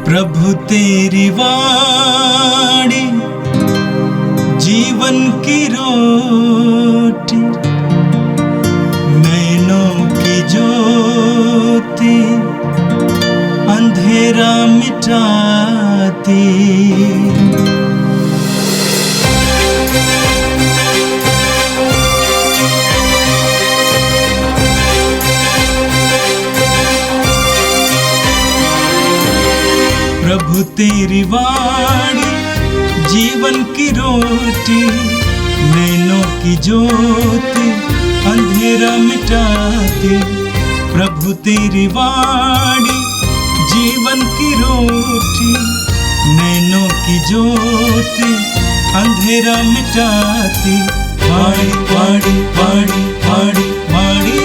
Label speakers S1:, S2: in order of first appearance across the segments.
S1: प्रभु तेरी वाणी जीवन की रोटी, नैनों की ज्योति अंधेरा मिटाती। प्रभु तेरी वाणी जीवन की रोटी, नैनों की ज्योति अंधेरा मिटाती। प्रभु तेरी वाणी जीवन की रोटी, नैनों की ज्योति अंधेरा मिटाती। वाणी वाणी वाणी वाणी वाणी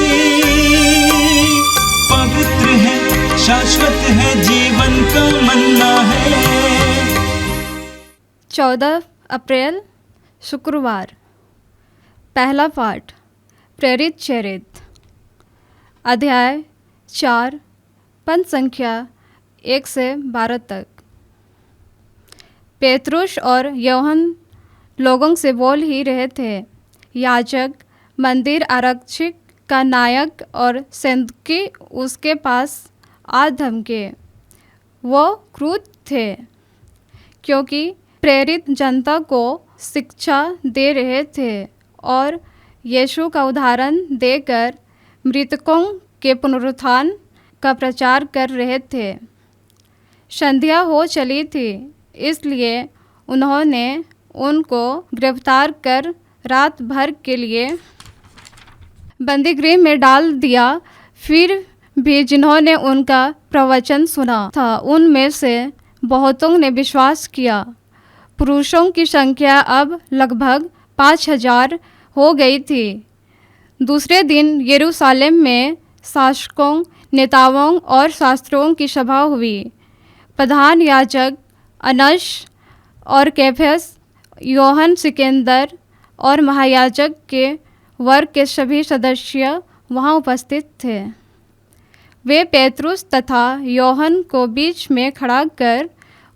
S1: पवित्र है, शाश्वत है, जीवन का मन्ना है।
S2: 14 अप्रैल शुक्रवार। पहला पाठ प्रेरित चरित्र, अध्याय 4, पद संख्या 1 से 12 तक। पेतरुस और यूहन्ना लोगों से बोल ही रहे थे। याजक, मंदिर आरक्षक का नायक और सैनिक उसके पास आ धमके। वो क्रुद्ध थे क्योंकि प्रेरित जनता को शिक्षा दे रहे थे और यीशु का उदाहरण देकर मृतकों के पुनरुत्थान का प्रचार कर रहे थे। संध्या हो चली थी, इसलिए उन्होंने उनको गिरफ्तार कर रात भर के लिए बंदीगृह में डाल दिया। फिर भी जिन्होंने उनका प्रवचन सुना था, उनमें से बहुतों ने विश्वास किया। पुरुषों की संख्या अब लगभग 5000 हो गई थी। दूसरे दिन यरूशलेम में शासकों, नेताओं और शास्त्रियों की सभा हुई। प्रधान याजक अन्नास और कैफास, यूहन्ना सिकंदर और महायाजक के वर्ग के सभी सदस्य वहाँ उपस्थित थे। वे पेतरुस तथा यूहन्ना को बीच में खड़ा कर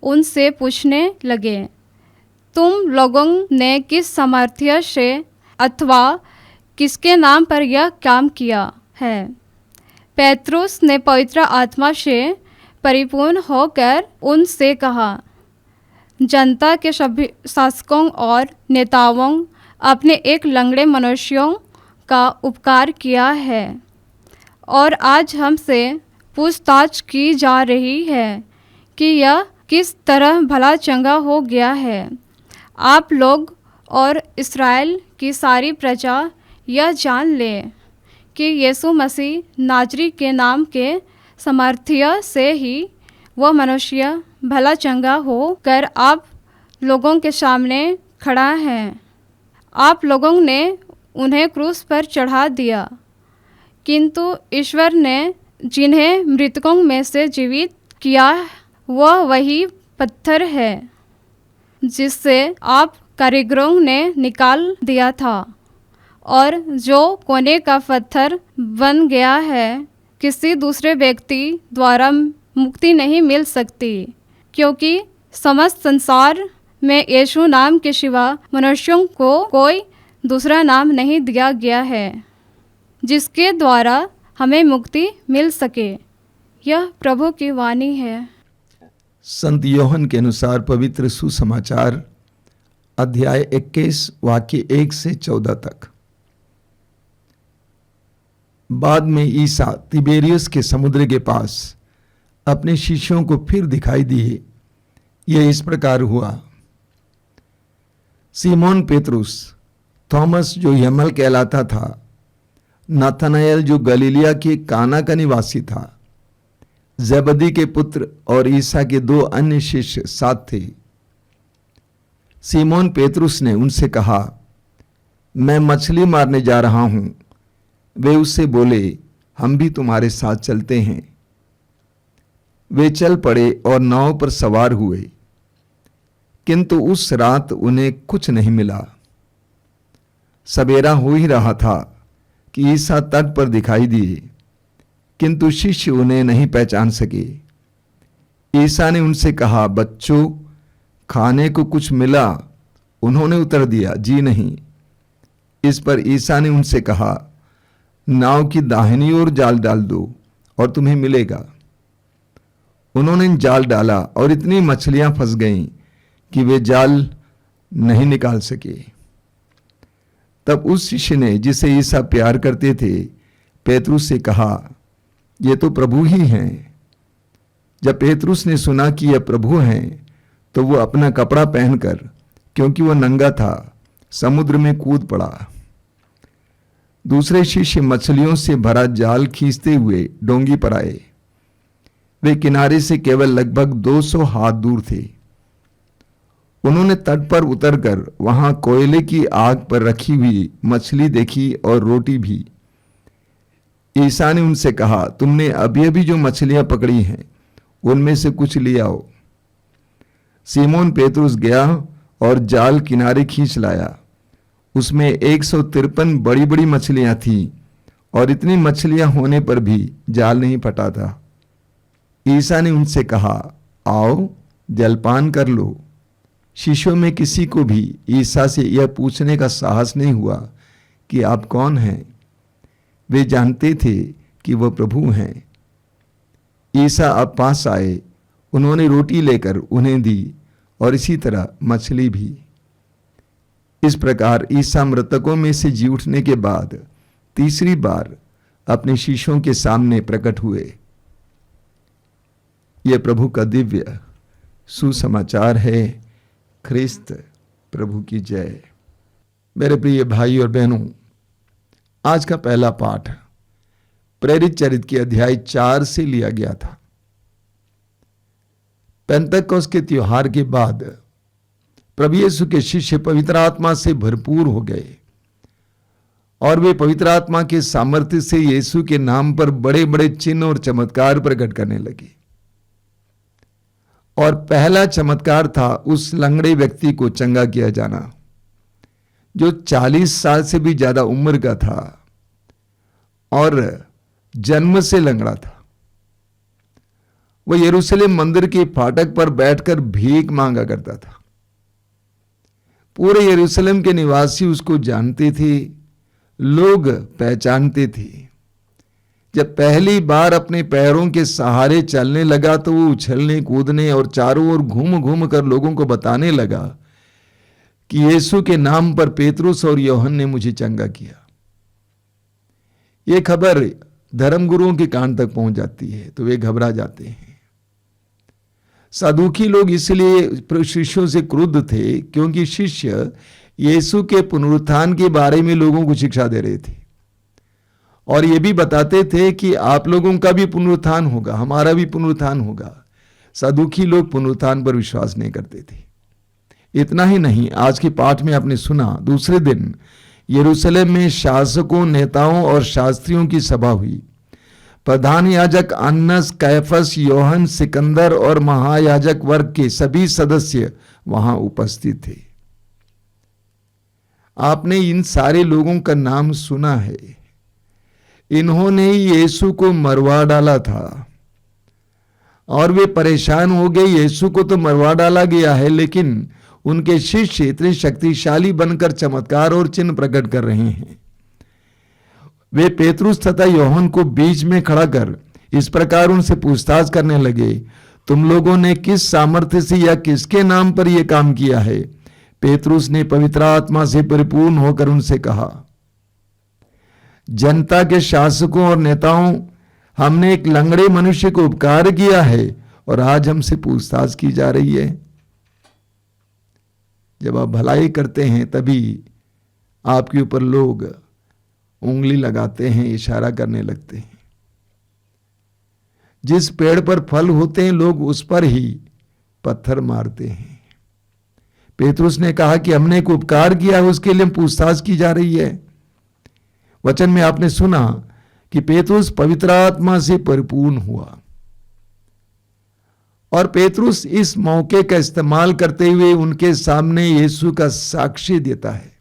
S2: उनसे पूछने लगे, तुम लोगों ने किस सामर्थ्य से अथवा किसके नाम पर यह काम किया है? पेतरुस ने पवित्र आत्मा से परिपूर्ण होकर उनसे कहा, जनता के सभी शासकों और नेताओं अपने एक लंगड़े मनुष्यों का उपकार किया है और आज हमसे पूछताछ की जा रही है कि यह किस तरह भला चंगा हो गया है। आप लोग और इस्राएल की सारी प्रजा यह जान ले कि यीशु मसीह नाजरी के नाम के सामर्थ्य से ही वह मनुष्य भला चंगा हो कर आप लोगों के सामने खड़ा है। आप लोगों ने उन्हें क्रूस पर चढ़ा दिया, किंतु ईश्वर ने जिन्हें मृतकों में से जीवित किया, वह वही पत्थर है जिससे आप कारीगरों ने निकाल दिया था और जो कोने का पत्थर बन गया है। किसी दूसरे व्यक्ति द्वारा मुक्ति नहीं मिल सकती, क्योंकि समस्त संसार में यीशु नाम के सिवा मनुष्यों को कोई दूसरा नाम नहीं दिया गया है जिसके द्वारा हमें मुक्ति मिल सके। यह प्रभु की वाणी है।
S3: संत यूहन्ना के अनुसार पवित्र सुसमाचार, अध्याय 21 वाक्य 1 से 14 तक। बाद में ईसा तिबेरियस के समुद्र के पास अपने शिष्यों को फिर दिखाई दिए। यह इस प्रकार हुआ। सीमोन पेतरुस, थॉमस जो यमल कहलाता था, नाथानाएल जो गलीलिया के काना का निवासी था, ज़ेबदी के पुत्र और ईसा के 2 अन्य शिष्य साथ थे। सीमोन पेतरुस ने उनसे कहा, मैं मछली मारने जा रहा हूं। वे उससे बोले, हम भी तुम्हारे साथ चलते हैं। वे चल पड़े और नाव पर सवार हुए, किंतु उस रात उन्हें कुछ नहीं मिला। सवेरा हो ही रहा था कि ईसा तट पर दिखाई दिए, किंतु शिष्य उन्हें नहीं पहचान सके। ईसा ने उनसे कहा, बच्चों, खाने को कुछ मिला? उन्होंने उत्तर दिया, जी नहीं। इस पर ईसा ने उनसे कहा, नाव की दाहिनी ओर जाल डाल दो और तुम्हें मिलेगा। उन्होंने जाल डाला और इतनी मछलियां फंस गईं कि वे जाल नहीं निकाल सके। तब उस शिष्य ने, जिसे ईसा प्यार करते थे, पेतरुस से कहा, ये तो प्रभु ही हैं। जब पेतरुस ने सुना कि यह प्रभु हैं, तो वो अपना कपड़ा पहनकर, क्योंकि वह नंगा था, समुद्र में कूद पड़ा। दूसरे शिष्य मछलियों से भरा जाल खींचते हुए डोंगी पर आए। वे किनारे से केवल लगभग 200 हाथ दूर थे। उन्होंने तट पर उतरकर वहां कोयले की आग पर रखी हुई मछली देखी और रोटी भी। ईसा ने उनसे कहा, तुमने अभी अभी जो मछलियां पकड़ी हैं, उनमें से कुछ ले आओ। सीमोन पेतरुस गया और जाल किनारे खींच लाया। उसमें 153 बड़ी बड़ी मछलियां थीं और इतनी मछलियां होने पर भी जाल नहीं फटा था। ईसा ने उनसे कहा, आओ जलपान कर लो। शिष्यों में किसी को भी ईसा से यह पूछने का साहस नहीं हुआ कि आप कौन हैं। वे जानते थे कि वह प्रभु हैं। ईसा अब पास आए, उन्होंने रोटी लेकर उन्हें दी और इसी तरह मछली भी। इस प्रकार ईसा मृतकों में से जी उठने के बाद तीसरी बार अपने शिष्यों के सामने प्रकट हुए। यह प्रभु का दिव्य सुसमाचार है। ख्रिस्त प्रभु की जय। मेरे प्रिय भाई और बहनों, आज का पहला पाठ प्रेरित चरित्र के अध्याय 4 से लिया गया था। पेंतकोस्त के त्योहार के बाद प्रभु यीशु के शिष्य पवित्र आत्मा से भरपूर हो गए और वे पवित्र आत्मा के सामर्थ्य से यीशु के नाम पर बड़े बड़े चिन्ह और चमत्कार प्रकट करने लगे। और पहला चमत्कार था उस लंगड़े व्यक्ति को चंगा किया जाना, जो 40 साल से भी ज्यादा उम्र का था और जन्म से लंगड़ा था। वह यरूशलेम मंदिर के फाटक पर बैठकर भीख मांगा करता था। पूरे यरूशलेम के निवासी उसको जानते थे, लोग पहचानते थे। जब पहली बार अपने पैरों के सहारे चलने लगा तो वो उछलने कूदने और चारों ओर घूम घूम कर लोगों को बताने लगा कि यीशु के नाम पर पेतरुस और यूहन्ना ने मुझे चंगा किया। ये खबर धर्मगुरुओं के कान तक पहुंच जाती है तो वे घबरा जाते हैं। सदूकी लोग इसलिए शिष्यों से क्रुद्ध थे क्योंकि शिष्य यीशु के पुनरुत्थान के बारे में लोगों को शिक्षा दे रहे थे और ये भी बताते थे कि आप लोगों का भी पुनरुत्थान होगा, हमारा भी पुनरुत्थान होगा। सदूकी लोग पुनरुत्थान पर विश्वास नहीं करते थे। इतना ही नहीं, आज के पाठ में आपने सुना, दूसरे दिन यरूशलेम में शासकों, नेताओं और शास्त्रियों की सभा हुई। प्रधान याजक अन्नस, कैफस, यूहन्ना, सिकंदर और महायाजक वर्ग के सभी सदस्य वहां उपस्थित थे। आपने इन सारे लोगों का नाम सुना है। इन्होंने यीशु को मरवा डाला था और वे परेशान हो गए। यीशु को तो मरवा डाला गया है, लेकिन उनके शिष्य इतने शक्तिशाली बनकर चमत्कार और चिन्ह प्रकट कर रहे हैं। वे पेतरुस तथा यूहन्ना को बीच में खड़ा कर इस प्रकार उनसे पूछताछ करने लगे, तुम लोगों ने किस सामर्थ्य से या किसके नाम पर यह काम किया है? पेतरुस ने पवित्र आत्मा से परिपूर्ण होकर उनसे कहा, जनता के शासकों और नेताओं, हमने एक लंगड़े मनुष्य को उपकार किया है और आज हमसे पूछताछ की जा रही है। जब आप भलाई करते हैं तभी आपके ऊपर लोग उंगली लगाते हैं, इशारा करने लगते हैं। जिस पेड़ पर फल होते हैं लोग उस पर ही पत्थर मारते हैं। पेतरुस ने कहा कि हमने एक उपकार किया है, उसके लिए पूछताछ की जा रही है। वचन में आपने सुना कि पेतरुस पवित्र आत्मा से परिपूर्ण हुआ और पेतरुस इस मौके का इस्तेमाल करते हुए उनके सामने यीशु का साक्ष्य देता है।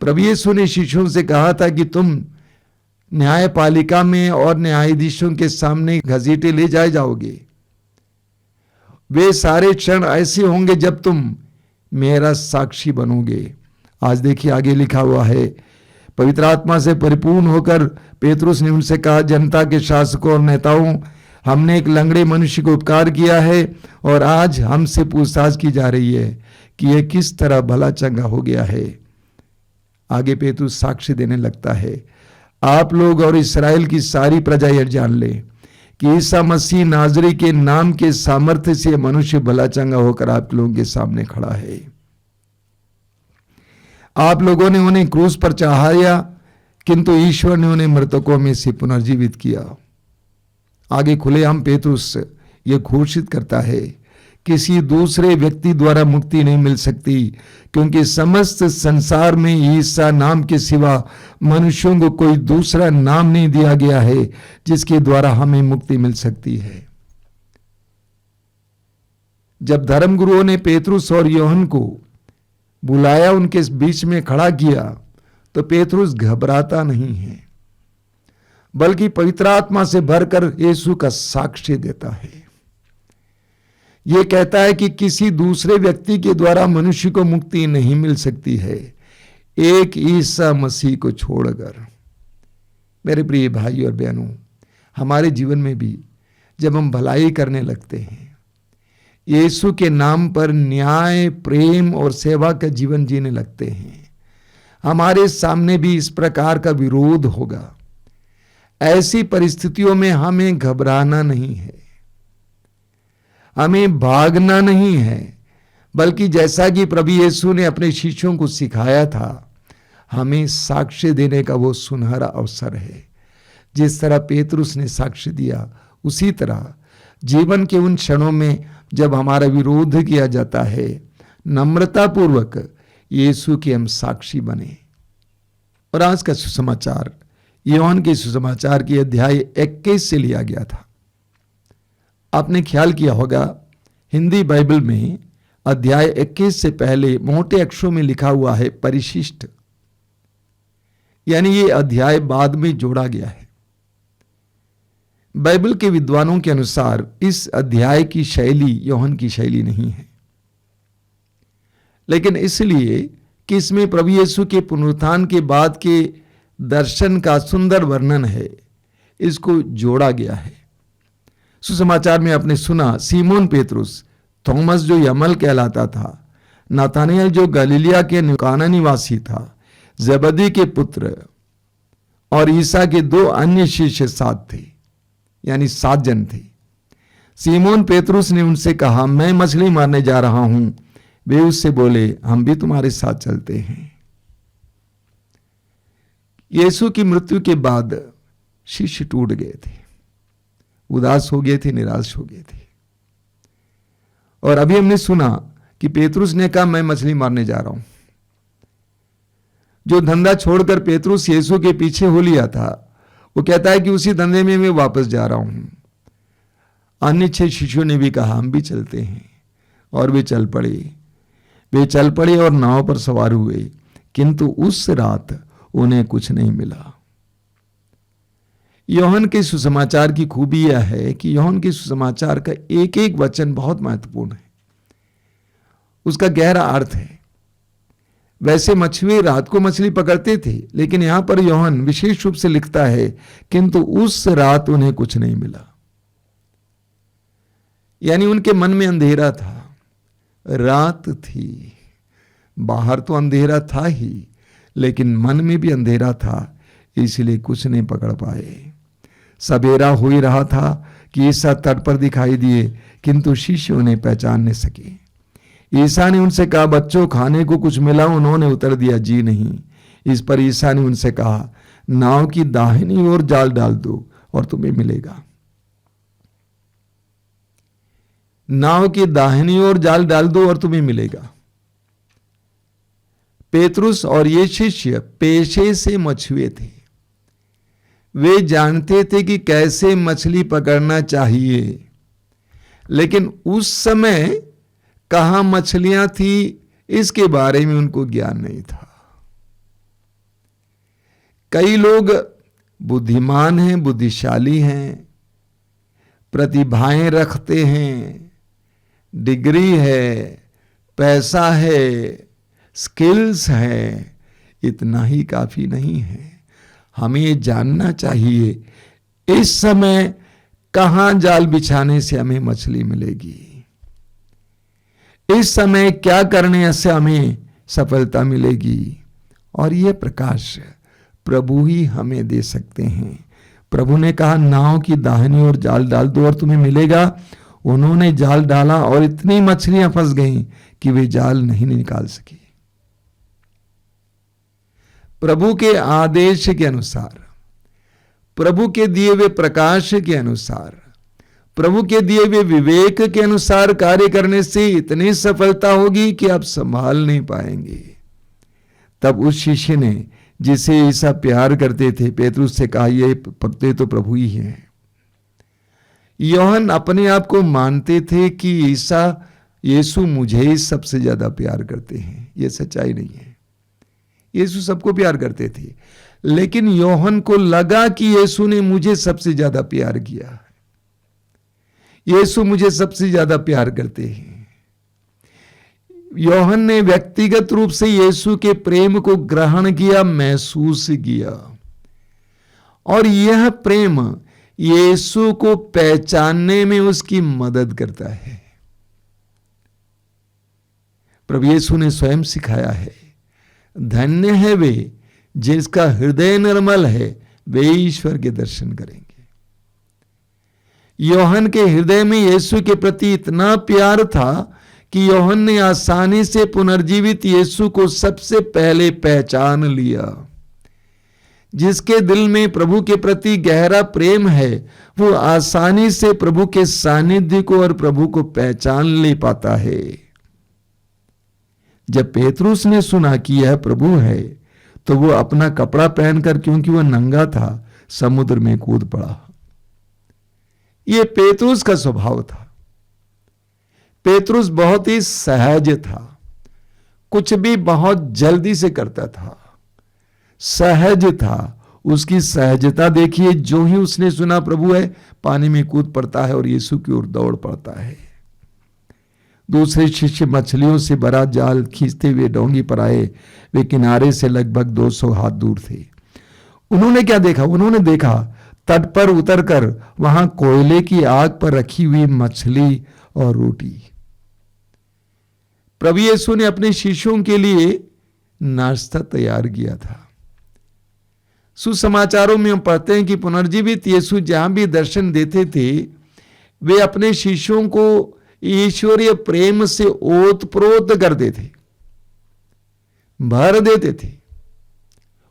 S3: प्रभु यीशु ने शिष्यों से कहा था कि तुम न्यायपालिका में और न्यायाधीशों के सामने घसीटे ले जाए जाओगे वे सारे क्षण ऐसे होंगे जब तुम मेरा साक्षी बनोगे। आज देखिए आगे लिखा हुआ है, पवित्र आत्मा से परिपूर्ण होकर पेतरुस ने उनसे कहा, जनता के शासकों और नेताओं, हमने एक लंगड़े मनुष्य को उपकार किया है और आज हमसे पूछताछ की जा रही है कि यह किस तरह भला चंगा हो गया है। आगे पेतरुस साक्ष्य देने लगता है, आप लोग और इस्राएल की सारी प्रजा यह जान ले कि ईसा मसीह नाजरी के नाम के सामर्थ्य से मनुष्य भला चंगा होकर आप लोगों के सामने खड़ा है। आप लोगों ने उन्हें क्रूस पर चढ़ाया, किंतु ईश्वर ने उन्हें मृतकों में से पुनर्जीवित किया। आगे खुलेआम पेतरुस यह घोषित करता है, किसी दूसरे व्यक्ति द्वारा मुक्ति नहीं मिल सकती, क्योंकि समस्त संसार में ईसा नाम के सिवा मनुष्यों को कोई दूसरा नाम नहीं दिया गया है जिसके द्वारा हमें मुक्ति मिल सकती है। जब धर्मगुरुओं ने पेतरुस और यूहन्ना को बुलाया, उनके बीच में खड़ा किया, तो पेतरुस घबराता नहीं है, बल्कि पवित्र आत्मा से भरकर यीशु का साक्ष्य देता है। यह कहता है कि किसी दूसरे व्यक्ति के द्वारा मनुष्य को मुक्ति नहीं मिल सकती है, एक ईसा मसीह को छोड़कर। मेरे प्रिय भाई और बहनों, हमारे जीवन में भी जब हम भलाई करने लगते हैं, यीशु के नाम पर न्याय, प्रेम और सेवा का जीवन जीने लगते हैं, हमारे सामने भी इस प्रकार का विरोध होगा। ऐसी परिस्थितियों में हमें घबराना नहीं है, हमें भागना नहीं है, बल्कि जैसा कि प्रभु यीशु ने अपने शिष्यों को सिखाया था, हमें साक्ष्य देने का वो सुनहरा अवसर है। जिस तरह पेतरुस ने साक्ष्य दिया, उसी तरह जीवन के उन क्षणों में जब हमारा विरोध किया जाता है, नम्रतापूर्वक यीशु के हम साक्षी बने। और आज का सुसमाचार यूहन्ना के सुसमाचार की अध्याय 21 से लिया गया था। आपने ख्याल किया होगा, हिंदी बाइबल में अध्याय 21 से पहले मोटे अक्षरों में लिखा हुआ है परिशिष्ट, यानी ये अध्याय बाद में जोड़ा गया है। बाइबल के विद्वानों के अनुसार इस अध्याय की शैली यूहन्ना की शैली नहीं है, लेकिन इसलिए कि इसमें प्रभु यीशु के पुनरुत्थान के बाद के दर्शन का सुंदर वर्णन है, इसको जोड़ा गया है। सुसमाचार में आपने सुना, सीमोन पेतरुस, थॉमस जो यमल कहलाता था, नाथानिएल जो गलीलिया के काना निवासी था, जबदी के पुत्र और ईसा के 2 अन्य शिष्य साथ थे, यानी 7 जन थे। सीमोन पेतरुस ने उनसे कहा, मैं मछली मारने जा रहा हूं। वे उससे बोले, हम भी तुम्हारे साथ चलते हैं। यीशु की मृत्यु के बाद शिष्य टूट गए थे, उदास हो गए थे, निराश हो गए थे। और अभी हमने सुना कि पेतरुस ने कहा, मैं मछली मारने जा रहा हूं। जो धंधा छोड़कर पेतरुस यीशु के पीछे हो लिया था, वो कहता है कि उसी धंधे में मैं वापस जा रहा हूं। अन्य 6 शिष्यों ने भी कहा, हम भी चलते हैं, और वे चल पड़े और नाव पर सवार हुए, किंतु उस रात उन्हें कुछ नहीं मिला। यूहन्ना के सुसमाचार की खूबी यह है कि यूहन्ना के सुसमाचार का एक एक वचन बहुत महत्वपूर्ण है, उसका गहरा अर्थ है। वैसे मछुए रात को मछली पकड़ते थे, लेकिन यहां पर यूहन्ना विशेष रूप से लिखता है, किंतु उस रात उन्हें कुछ नहीं मिला। यानी उनके मन में अंधेरा था, रात थी, बाहर तो अंधेरा था ही, लेकिन मन में भी अंधेरा था, इसलिए कुछ नहीं पकड़ पाए। सवेरा हो ही रहा था कि ईसा तट पर दिखाई दिए, किंतु शिष्य उन्हें पहचान नहीं सके। ईसा ने उनसे कहा, बच्चों खाने को कुछ मिला? उन्होंने उत्तर दिया, जी नहीं। इस पर ईसा ने उनसे कहा, नाव की दाहिनी ओर जाल डाल दो और तुम्हें मिलेगा। नाव की दाहिनी ओर जाल डाल दो और तुम्हें मिलेगा। पेतरुस और ये शिष्य पेशे से मछुए थे, वे जानते थे कि कैसे मछली पकड़ना चाहिए, लेकिन उस समय कहां मछलियां थी इसके बारे में उनको ज्ञान नहीं था। कई लोग बुद्धिमान हैं, बुद्धिशाली हैं, प्रतिभाएं रखते हैं, डिग्री है, पैसा है, स्किल्स है, इतना ही काफी नहीं है। हमें ये जानना चाहिए इस समय कहां जाल बिछाने से हमें मछली मिलेगी, इस समय क्या करने से हमें सफलता मिलेगी। और यह प्रकाश प्रभु ही हमें दे सकते हैं। प्रभु ने कहा नाव की दाहिनी ओर जाल डाल दो और तुम्हें मिलेगा। उन्होंने जाल डाला और इतनी मछलियां फंस गईं कि वे जाल नहीं निकाल सकी। प्रभु के आदेश के अनुसार, प्रभु के दिए हुए प्रकाश के अनुसार, प्रभु के दिए हुए विवेक के अनुसार कार्य करने से इतनी सफलता होगी कि आप संभाल नहीं पाएंगे। तब उस शिष्य ने जिसे ईसा प्यार करते थे पेतरुस से कहा, ये पत्ते तो प्रभु ही हैं। योहन अपने आप को मानते थे कि ईसा यीशु मुझे ही सबसे ज्यादा प्यार करते हैं। यह सच्चाई नहीं है। यीशु सबको प्यार करते थे, लेकिन योहन को लगा कि यीशु ने मुझे सबसे ज्यादा प्यार किया है, यीशु मुझे सबसे ज्यादा प्यार करते हैं। योहन ने व्यक्तिगत रूप से यीशु के प्रेम को ग्रहण किया, महसूस किया, और यह प्रेम यीशु को पहचानने में उसकी मदद करता है। प्रभु यीशु ने स्वयं सिखाया है, धन्य है वे जिसका हृदय निर्मल है, वे ईश्वर के दर्शन करेंगे। योहन के हृदय में यीशु के प्रति इतना प्यार था कि योहन ने आसानी से पुनर्जीवित यीशु को सबसे पहले पहचान लिया। जिसके दिल में प्रभु के प्रति गहरा प्रेम है, वो आसानी से प्रभु के सानिध्य को और प्रभु को पहचान ले पाता है। जब पेतरुस ने सुना कि यह प्रभु है, तो वो अपना कपड़ा पहनकर, क्योंकि वह नंगा था, समुद्र में कूद पड़ा। यह पेतरुस का स्वभाव था। पेतरुस बहुत ही सहज था, कुछ भी बहुत जल्दी से करता था, सहज था। उसकी सहजता देखिए, जो ही उसने सुना प्रभु है, पानी में कूद पड़ता है और यीशु की ओर दौड़ पड़ता है। दूसरे शिष्य मछलियों से भरा जाल खींचते हुए डोंगी पर आए। वे किनारे से लगभग 200 हाथ दूर थे। उन्होंने क्या देखा? उन्होंने देखा तट पर उतरकर वहां कोयले की आग पर रखी हुई मछली और रोटी। प्रभु यीशु ने अपने शिष्यों के लिए नाश्ता तैयार किया था। सुसमाचारों में हम पढ़ते हैं कि पुनर्जीवित यीशु जहां भी दर्शन देते थे, वे अपने शिष्यों को ईश्वरीय प्रेम से ओतप्रोत कर देते, भर देते थे,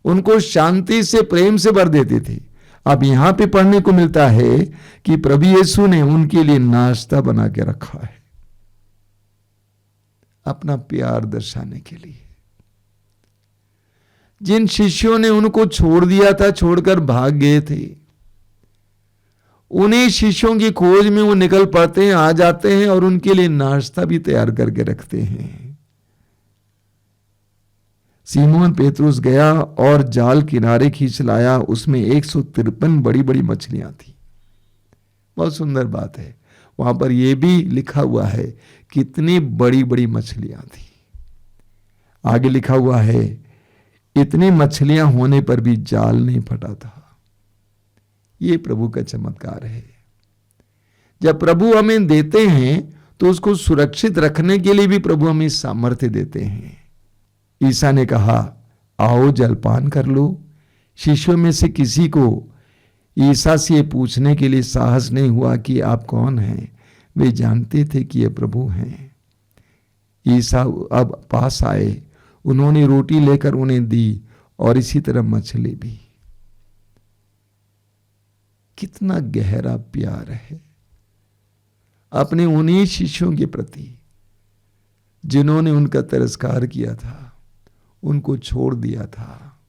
S3: उनको शांति से प्रेम से भर देते थे। अब यहां पे पढ़ने को मिलता है कि प्रभु यीशु ने उनके लिए नाश्ता बना के रखा है, अपना प्यार दर्शाने के लिए। जिन शिष्यों ने उनको छोड़ दिया था, छोड़कर भाग गए थे, उन्हीं शिष्यों की खोज में वो निकल पड़ते हैं, आ जाते हैं और उनके लिए नाश्ता भी तैयार करके रखते हैं। सीमोन पेतरुस गया और जाल किनारे खींच लाया। उसमें 153 बड़ी बड़ी मछलियां थी। बहुत सुंदर बात है, वहां पर यह भी लिखा हुआ है कितनी बड़ी बड़ी मछलियां थी। आगे लिखा हुआ है इतनी मछलियां होने पर भी जाल नहीं फटा था। ये प्रभु का चमत्कार है। जब प्रभु हमें देते हैं तो उसको सुरक्षित रखने के लिए भी प्रभु हमें सामर्थ्य देते हैं। ईसा ने कहा, आओ जलपान कर लो। शिष्यों में से किसी को ईसा से ये पूछने के लिए साहस नहीं हुआ कि आप कौन हैं। वे जानते थे कि ये प्रभु हैं। ईसा अब पास आए, उन्होंने रोटी लेकर उन्हें दी और इसी तरह मछली भी। कितना गहरा प्यार है अपने उन्हीं शिष्यों के प्रति जिन्होंने उनका तिरस्कार किया था, उनको छोड़ दिया था।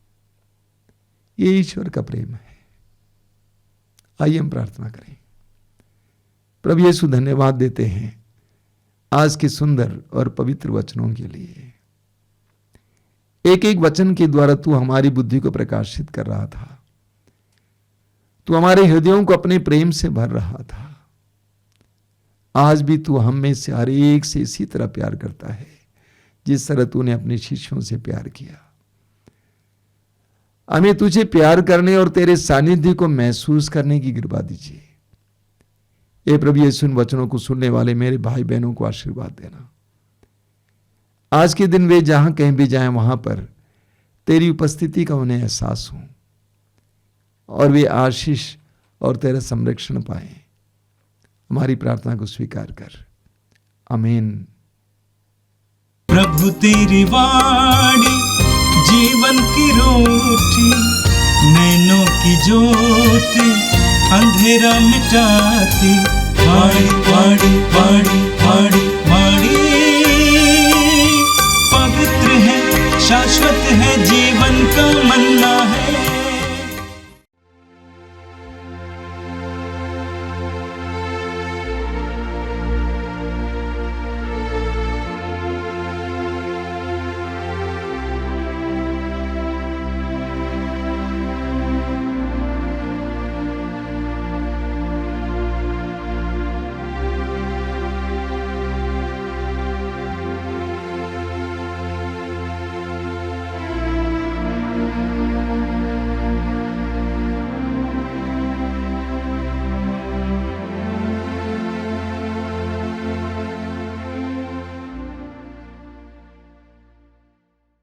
S3: ये ईश्वर का प्रेम है। आइए हम प्रार्थना करें। प्रभु यीशु धन्यवाद देते हैं आज के सुंदर और पवित्र वचनों के लिए। एक एक वचन के द्वारा तू हमारी बुद्धि को प्रकाशित कर रहा था, तू हमारे हृदयों को अपने प्रेम से भर रहा था। आज भी तू हम में से हर एक से इसी तरह प्यार करता है जिस तरह तूने अपने शिष्यों से प्यार किया। हमें तुझे प्यार करने और तेरे सानिध्य को महसूस करने की कृपा दीजिए। ये प्रभु यीशु इन वचनों को सुनने वाले मेरे भाई बहनों को आशीर्वाद देना। आज के दिन वे जहां कहीं भी जाएं वहां पर तेरी उपस्थिति का उन्हें एहसास हो और वे आशीष और तेरा संरक्षण पाएं। हमारी प्रार्थना को स्वीकार कर, आमीन।
S1: प्रभु तेरी वाणी जीवन की रोटी, नैनों की ज्योति अंधेरा मिटाती। वाणी वाणी वाणी वाणी वाणी पवित्र है, शाश्वत है, जीवन का मन्ना।